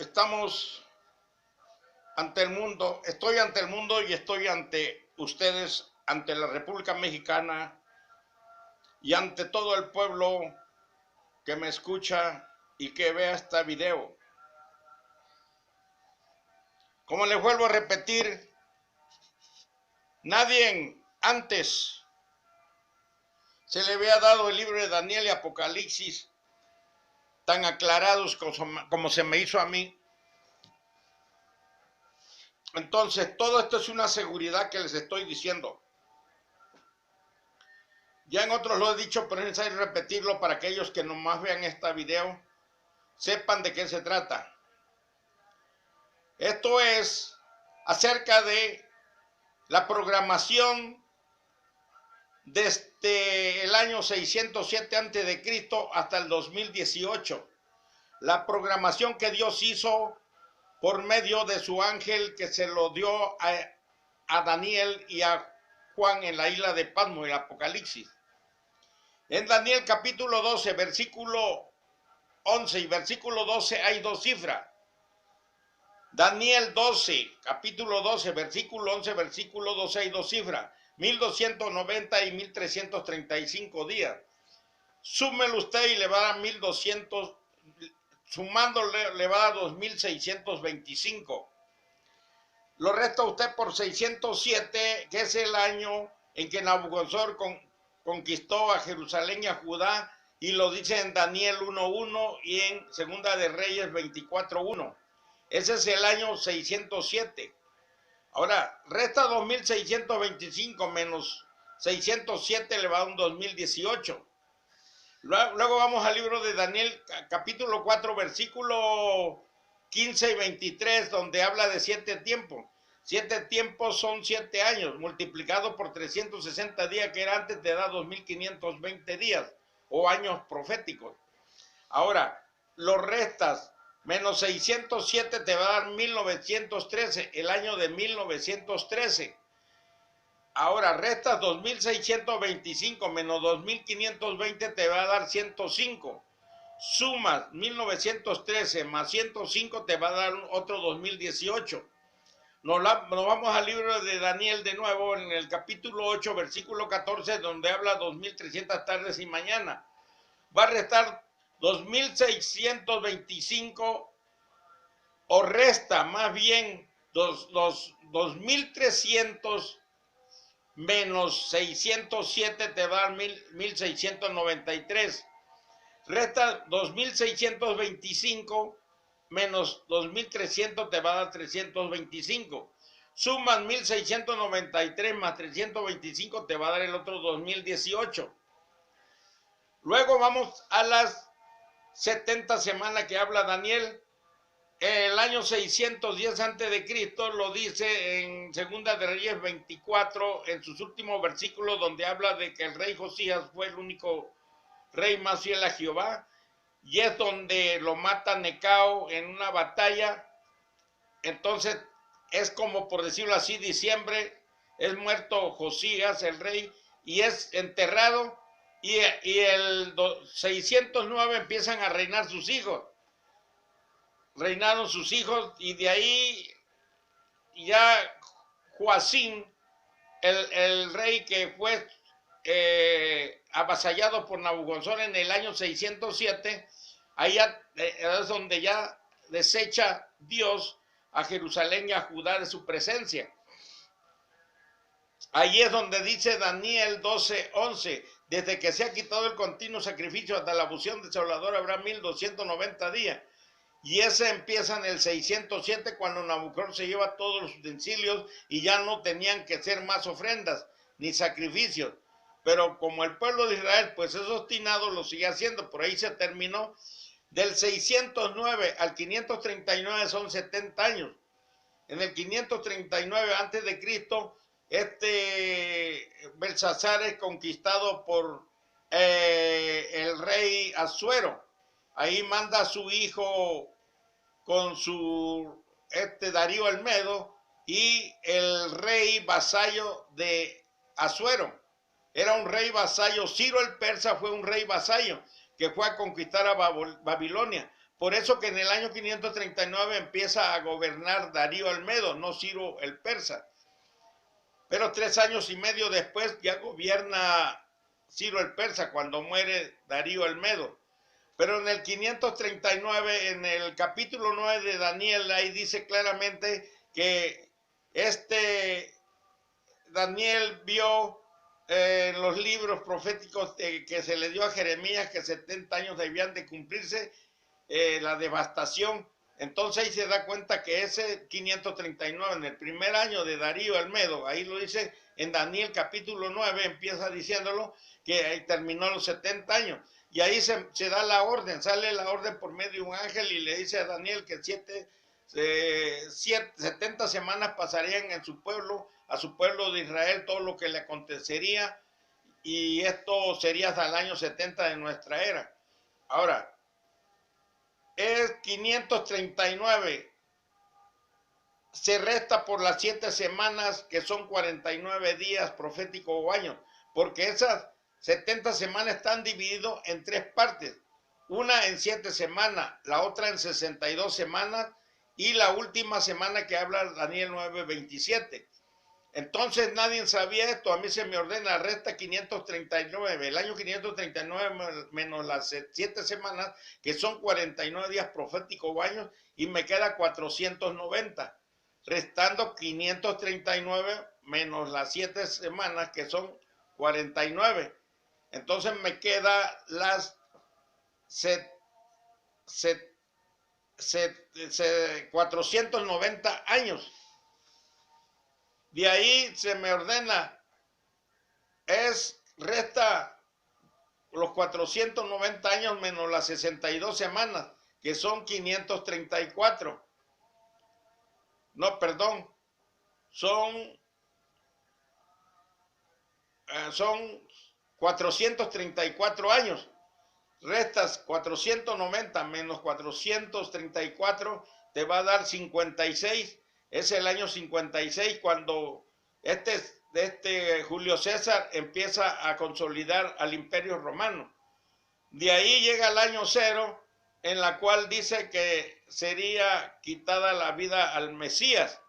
Estamos ante el mundo, estoy ante el mundo y estoy ante ustedes, ante la República Mexicana y ante todo el pueblo que me escucha y que vea este video. Como les vuelvo a repetir, nadie antes se le había dado el libro de Daniel y Apocalipsis tan aclarados como se me hizo a mí. Entonces, todo esto es una seguridad que les estoy diciendo. Ya en otros lo he dicho, pero es necesario repetirlo para aquellos que nomás vean este video, sepan de qué se trata. Esto es acerca de la programación desde el año 607 a.C. hasta el 2018. La programación que Dios hizo por medio de su ángel que se lo dio a Daniel y a Juan en la isla de Patmos, el Apocalipsis. En Daniel capítulo 12, versículo 11 y versículo 12 hay dos cifras. Daniel 12, capítulo 12, versículo 11, versículo 12 hay dos cifras. 1290 y 1335 días. Súmelo usted y le va a dar 1200, sumándole le va a dar 2625. Lo resta usted por 607, que es el año en que Nabucodonosor conquistó a Jerusalén y a Judá, y lo dice en Daniel 1.1 y en Segunda de Reyes 24.1. Ese es el año 607. Ahora, resta 2625 menos 607 le va a dar un 2018. Luego vamos al libro de Daniel, capítulo 4, versículo 15 y 23, donde habla de 7 tiempos. 7 tiempos son 7 años, multiplicado por 360 días, que era antes, te da 2520 días, o años proféticos. Ahora, los restas, menos 607 te va a dar 1913, el año de 1913. Ahora, restas 2625 menos 2520 te va a dar 105. Sumas 1913 más 105 te va a dar otro 2018. Nos vamos al libro de Daniel de nuevo en el capítulo 8, versículo 14, donde habla 2300 tardes y mañana. Va a restar 2625 o resta más bien los 2300 menos 607 te va a dar 1693. Resta 2625 menos 2300 te va a dar 325. Suman 1693 más 325 te va a dar el otro 2018. Luego vamos a las 70 semanas que habla Daniel. El año 610 a.C. lo dice en Segunda de Reyes 24, en sus últimos versículos, donde habla de que el rey Josías fue el único rey más fiel a Jehová, y es donde lo mata Necao en una batalla. Entonces es como, por decirlo así, diciembre, es muerto Josías, el rey, y es enterrado, y el 609 empiezan a reinar sus hijos. Reinaron sus hijos, y de ahí ya Joacim, el rey que fue avasallado por Nabucodonosor en el año 607, ahí es donde ya desecha Dios a Jerusalén y a Judá de su presencia. Ahí es donde dice Daniel 12:11, desde que se ha quitado el continuo sacrificio hasta la fusión desoladora habrá 1290 días. Y ese empieza en el 607, cuando Nabucodonosor se lleva todos los utensilios y ya no tenían que ser más ofrendas ni sacrificios. Pero como el pueblo de Israel pues es obstinado, lo sigue haciendo. Por ahí se terminó. Del 609 al 539 son 70 años. En el 539 antes de Cristo, Belsasar es conquistado por el rey Asuero. Ahí manda a su hijo con su Darío el Medo y el rey vasallo de Asuero. Era un rey vasallo. Ciro el persa fue un rey vasallo que fue a conquistar a Babilonia. Por eso que en el año 539 empieza a gobernar Darío el Medo, no Ciro el Persa. Pero 3 años y medio después ya gobierna Ciro el Persa, cuando muere Darío el Medo. Pero en el 539, en el capítulo 9 de Daniel, ahí dice claramente que Daniel vio en los libros proféticos que se le dio a Jeremías que 70 años debían de cumplirse, la devastación. Entonces ahí se da cuenta que ese 539, en el primer año de Darío el Medo, ahí lo dice en Daniel capítulo 9, empieza diciéndolo, que ahí terminó los 70 años. Y ahí se da la orden, sale la orden por medio de un ángel y le dice a Daniel que 70 semanas pasarían en su pueblo, a su pueblo de Israel, todo lo que le acontecería, y esto sería hasta el año 70 de nuestra era. Ahora, es 539, se resta por las 7 semanas, que son 49 días proféticos o años, porque esas 70 semanas están divididas en 3 partes, una en 7 semanas, la otra en 62 semanas, y la última semana que habla Daniel 9:27. Entonces nadie sabía esto, a mí se me ordena, resta 539, el año 539 menos las 7 semanas, que son 49 días proféticos o años, y me queda 490, restando 539 menos las 7 semanas, que son 49. Entonces me queda las 490 años. De ahí se me ordena, resta los 490 años menos las 62 semanas, que son 534. No, perdón, son 434 años. Restas 490 menos 434, te va a dar 56. Es el año 56 cuando Julio César empieza a consolidar al Imperio Romano. De ahí llega el año 0, en la cual dice que sería quitada la vida al Mesías.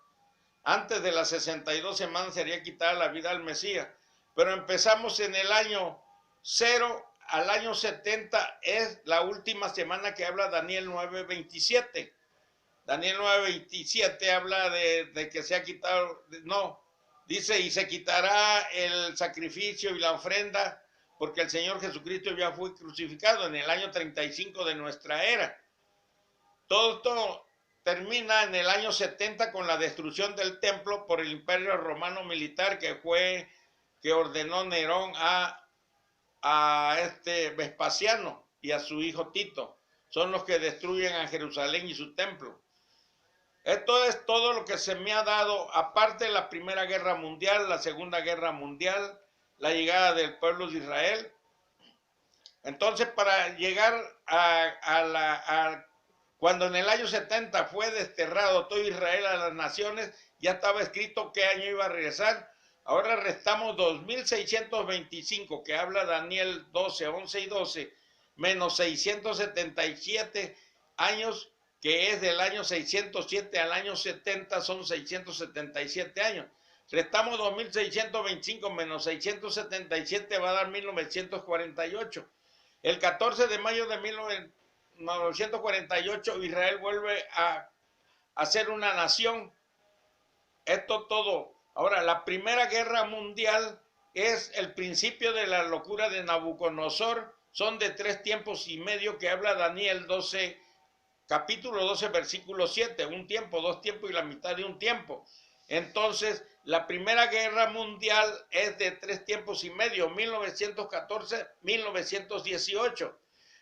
Antes de las 62 semanas sería quitada la vida al Mesías. Pero empezamos en el año 0 al año 70, es la última semana que habla Daniel 9:27. Daniel 9:27 habla de que se ha quitado, no, dice, y se quitará el sacrificio y la ofrenda, porque el Señor Jesucristo ya fue crucificado en el año 35 de nuestra era. Todo esto termina en el año 70 con la destrucción del templo por el Imperio Romano Militar que ordenó Nerón a Vespasiano y a su hijo Tito. Son los que destruyen a Jerusalén y su templo. Esto es todo lo que se me ha dado, aparte de la Primera Guerra Mundial, la Segunda Guerra Mundial, la llegada del pueblo de Israel. Entonces, para llegar cuando en el año 70 fue desterrado todo Israel a las naciones, ya estaba escrito qué año iba a regresar. Ahora restamos 2625, que habla Daniel 12, 11 y 12, menos 677 años, que es del año 607 al año 70, son 677 años. Restamos 2625 menos 677, va a dar 1948. El 14 de mayo de 1948, Israel vuelve a ser una nación. Esto todo. Ahora, la Primera Guerra Mundial es el principio de la locura de Nabucodonosor. Son de 3 tiempos y medio que habla Daniel 12, capítulo 12, versículo 7. Un tiempo, 2 tiempos y la mitad de un tiempo. Entonces, la Primera Guerra Mundial es de 3 tiempos y medio, 1914-1918.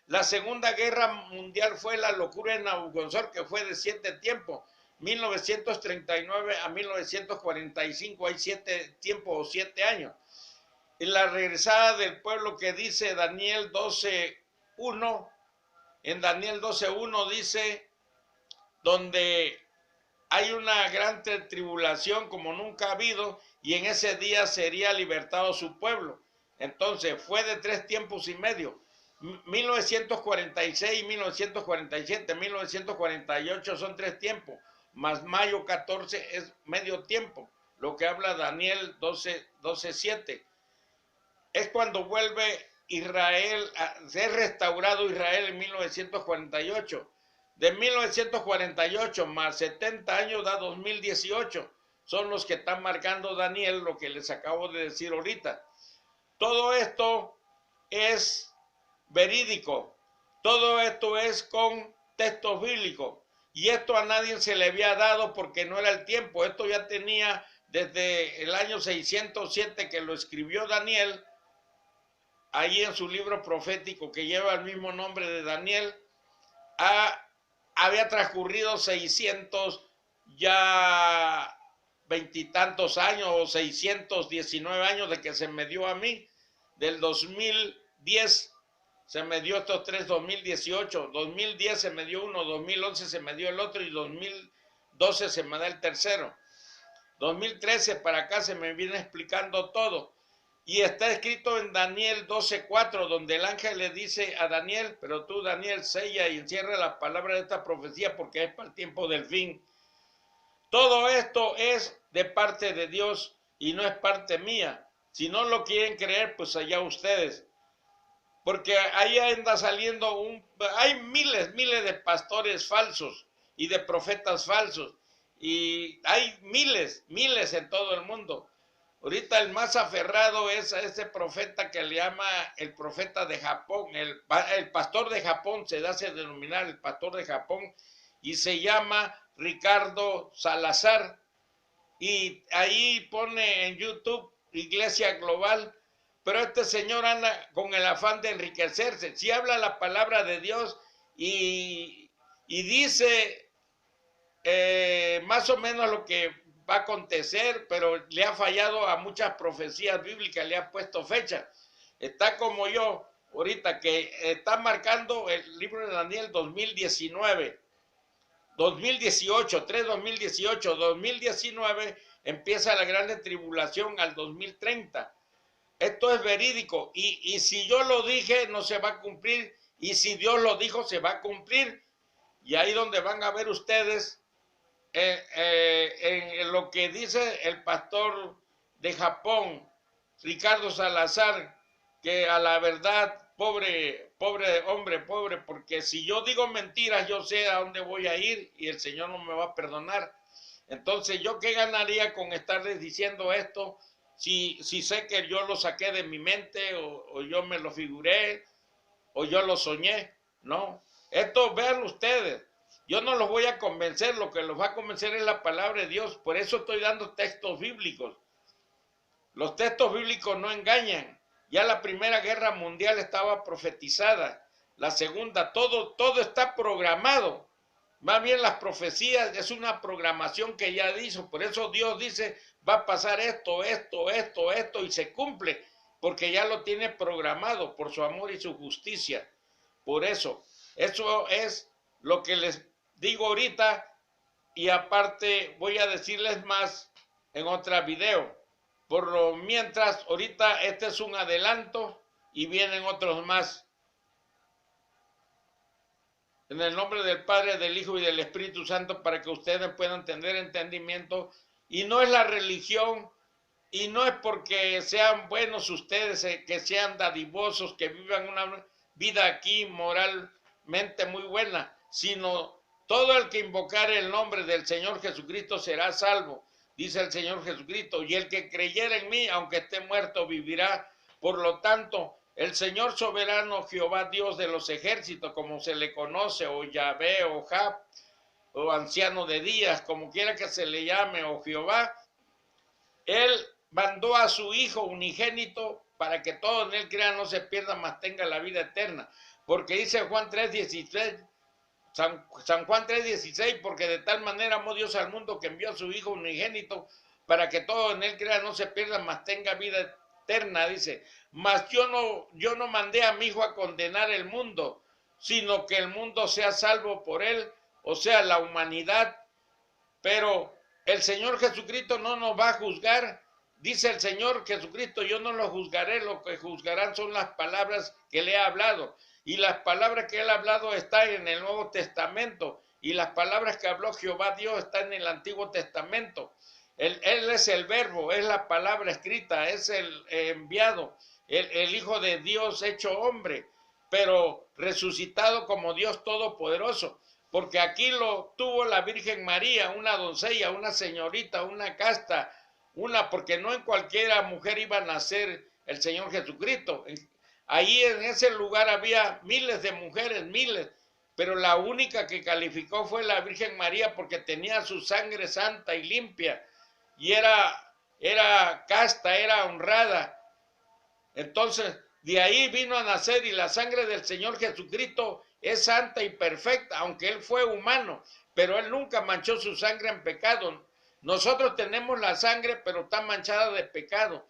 La Segunda Guerra Mundial fue la locura de Nabucodonosor, que fue de 7 tiempos. 1939 a 1945, hay 7 tiempos o 7 años. En la regresada del pueblo que dice Daniel 12:1, en Daniel 12:1 dice, donde hay una gran tribulación como nunca ha habido, y en ese día sería libertado su pueblo. Entonces fue de 3 tiempos y medio. 1946, 1947, 1948 son 3 tiempos, más mayo 14 es medio tiempo, lo que habla Daniel 12:7. Es cuando vuelve Israel, a ser restaurado Israel en 1948. De 1948 más 70 años da 2018. Son los que están marcando Daniel, lo que les acabo de decir ahorita. Todo esto es verídico. Todo esto es con textos bíblicos. Y esto a nadie se le había dado porque no era el tiempo. Esto ya tenía desde el año 607 que lo escribió Daniel, ahí en su libro profético que lleva el mismo nombre de Daniel. Había transcurrido 600 ya veintitantos años o 619 años de que se me dio a mí, del 2010 se me dio estos 3, 2018, 2010 se me dio uno, 2011 se me dio el otro y 2012 se me da el tercero. 2013 para acá se me viene explicando todo. Y está escrito en Daniel 12:4, donde el ángel le dice a Daniel, pero tú, Daniel, sella y encierra la palabra de esta profecía porque es para el tiempo del fin. Todo esto es de parte de Dios y no es parte mía. Si no lo quieren creer, pues allá ustedes. Porque ahí anda saliendo hay miles de pastores falsos y de profetas falsos. Y hay miles en todo el mundo. Ahorita el más aferrado es a ese profeta que le llama el profeta de Japón, el pastor de Japón, se hace denominar el pastor de Japón, y se llama Ricardo Salazar. Y ahí pone en YouTube Iglesia Global, pero este señor anda con el afán de enriquecerse. Si habla la palabra de Dios y dice más o menos lo que va a acontecer, pero le ha fallado a muchas profecías bíblicas, le ha puesto fecha. Está como yo ahorita, que está marcando el libro de Daniel 2019, 2018, 2018, 2019 empieza la gran tribulación al 2030. Esto es verídico y si yo lo dije no se va a cumplir, y si Dios lo dijo se va a cumplir. Y ahí donde van a ver ustedes en lo que dice el pastor de Japón, Ricardo Salazar, que a la verdad, pobre hombre, pobre, porque si yo digo mentiras, yo sé a dónde voy a ir y el Señor no me va a perdonar. Entonces, ¿yo qué ganaría con estarles diciendo esto si sé que yo lo saqué de mi mente o yo me lo figuré o yo lo soñé? No, esto vean ustedes. Yo no los voy a convencer, lo que los va a convencer es la palabra de Dios. Por eso estoy dando textos bíblicos. Los textos bíblicos no engañan. Ya la Primera Guerra Mundial estaba profetizada. La Segunda, todo está programado. Más bien las profecías es una programación que ya hizo. Por eso Dios dice, va a pasar esto, y se cumple. Porque ya lo tiene programado por su amor y su justicia. Por eso es lo que les digo ahorita, y aparte voy a decirles más en otro video. Por lo mientras, ahorita este es un adelanto y vienen otros más. En el nombre del Padre, del Hijo y del Espíritu Santo, para que ustedes puedan tener entendimiento. Y no es la religión, y no es porque sean buenos ustedes, que sean dadivosos, que vivan una vida aquí moralmente muy buena, sino todo el que invocare el nombre del Señor Jesucristo será salvo, dice el Señor Jesucristo, y el que creyera en mí, aunque esté muerto, vivirá. Por lo tanto, el Señor soberano, Jehová Dios de los ejércitos, como se le conoce, o Yahvé, o Jab, o anciano de días, como quiera que se le llame, o Jehová, él mandó a su Hijo unigénito para que todo en él crea, no se pierda, mas tenga la vida eterna. Porque dice Juan 3:16, San Juan 3:16, porque de tal manera amó Dios al mundo que envió a su Hijo unigénito para que todo en él crea, no se pierda, mas tenga vida eterna. Dice, mas yo no mandé a mi Hijo a condenar el mundo, sino que el mundo sea salvo por él, o sea, la humanidad. Pero el Señor Jesucristo no nos va a juzgar. Dice el Señor Jesucristo, yo no lo juzgaré, lo que juzgarán son las palabras que le he hablado. y las palabras que él ha hablado están en el Nuevo Testamento, y las palabras que habló Jehová Dios están en el Antiguo Testamento. Él es el verbo, es la palabra escrita, es el enviado, el Hijo de Dios hecho hombre, pero resucitado como Dios Todopoderoso, porque aquí lo tuvo la Virgen María, una doncella, una señorita, una casta, porque no en cualquiera mujer iba a nacer el Señor Jesucristo. Ahí en ese lugar había miles de mujeres, miles, pero la única que calificó fue la Virgen María porque tenía su sangre santa y limpia y era casta, era honrada. Entonces, de ahí vino a nacer, y la sangre del Señor Jesucristo es santa y perfecta, aunque Él fue humano, pero Él nunca manchó su sangre en pecado. Nosotros tenemos la sangre, pero está manchada de pecado.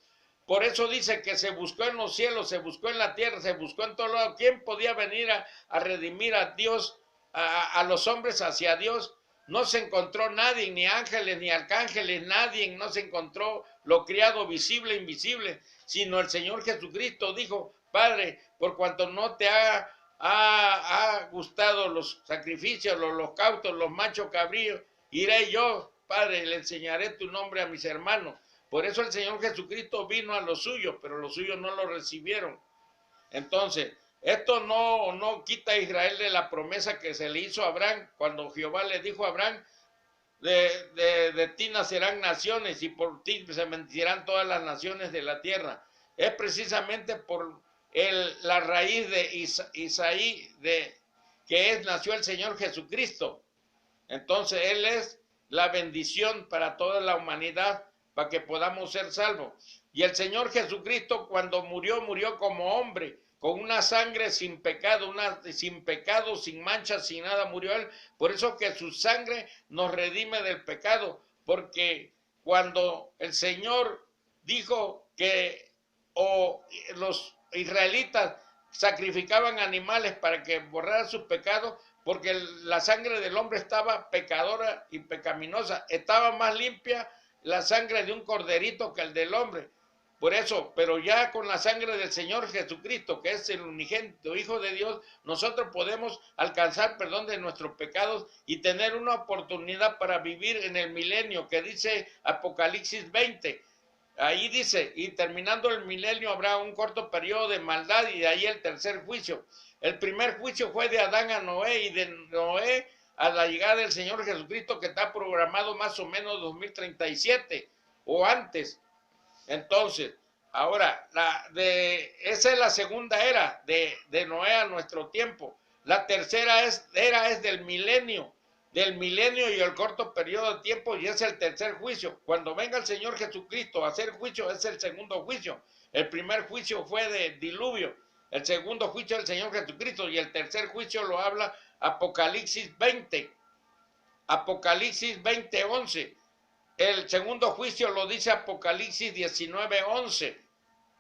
Por eso dice que se buscó en los cielos, se buscó en la tierra, se buscó en todo lado. ¿Quién podía venir a redimir a Dios, a los hombres hacia Dios? No se encontró nadie, ni ángeles, ni arcángeles, nadie, no se encontró lo criado visible e invisible, sino el Señor Jesucristo dijo: Padre, por cuanto no te ha gustado los sacrificios, los holocaustos, los machos cabríos, iré yo, Padre, le enseñaré tu nombre a mis hermanos. Por eso el Señor Jesucristo vino a los suyos, pero los suyos no lo recibieron. Entonces, esto no quita a Israel de la promesa que se le hizo a Abraham, cuando Jehová le dijo a Abraham: de ti nacerán naciones y por ti se bendecirán todas las naciones de la tierra. Es precisamente por la raíz de Isaí, nació el Señor Jesucristo. Entonces Él es la bendición para toda la humanidad, para que podamos ser salvos. Y el Señor Jesucristo, cuando murió como hombre, con una sangre sin pecado, sin mancha, sin nada, murió Él. Por eso que su sangre nos redime del pecado, porque cuando el Señor dijo que los israelitas sacrificaban animales para que borraran sus pecados, porque la sangre del hombre estaba pecadora y pecaminosa, estaba más limpia la sangre de un corderito que el del hombre. Por eso, pero ya con la sangre del Señor Jesucristo, que es el unigénito Hijo de Dios, nosotros podemos alcanzar perdón de nuestros pecados y tener una oportunidad para vivir en el milenio, que dice Apocalipsis 20. Ahí dice: y terminando el milenio habrá un corto periodo de maldad, y de ahí el tercer juicio. El primer juicio fue de Adán a Noé, y de Noé a la llegada del Señor Jesucristo, que está programado más o menos 2037 o antes. Entonces, ahora, esa es la segunda era de Noé a nuestro tiempo. La tercera era es del milenio y el corto periodo de tiempo, y es el tercer juicio. Cuando venga el Señor Jesucristo a hacer juicio, es el segundo juicio. El primer juicio fue de diluvio, el segundo juicio del Señor Jesucristo, y el tercer juicio lo habla Apocalipsis 20. Apocalipsis 20:11. El segundo juicio lo dice Apocalipsis 19:11.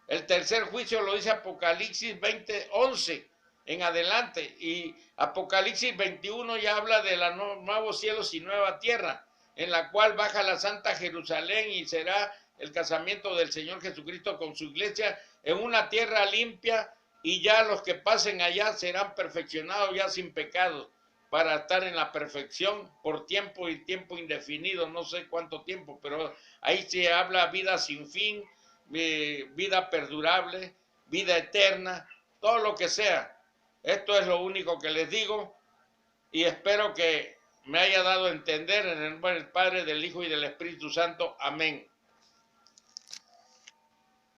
El tercer juicio lo dice Apocalipsis 20:11 en adelante. Y Apocalipsis 21 ya habla de los nuevos cielos y nueva tierra, en la cual baja la Santa Jerusalén y será el casamiento del Señor Jesucristo con su iglesia en una tierra limpia, y ya los que pasen allá serán perfeccionados ya sin pecado, para estar en la perfección por tiempo y tiempo indefinido, no sé cuánto tiempo, pero ahí se habla vida sin fin, vida perdurable, vida eterna, todo lo que sea. Esto es lo único que les digo, y espero que me haya dado a entender, en el nombre del Padre, del Hijo y del Espíritu Santo. Amén.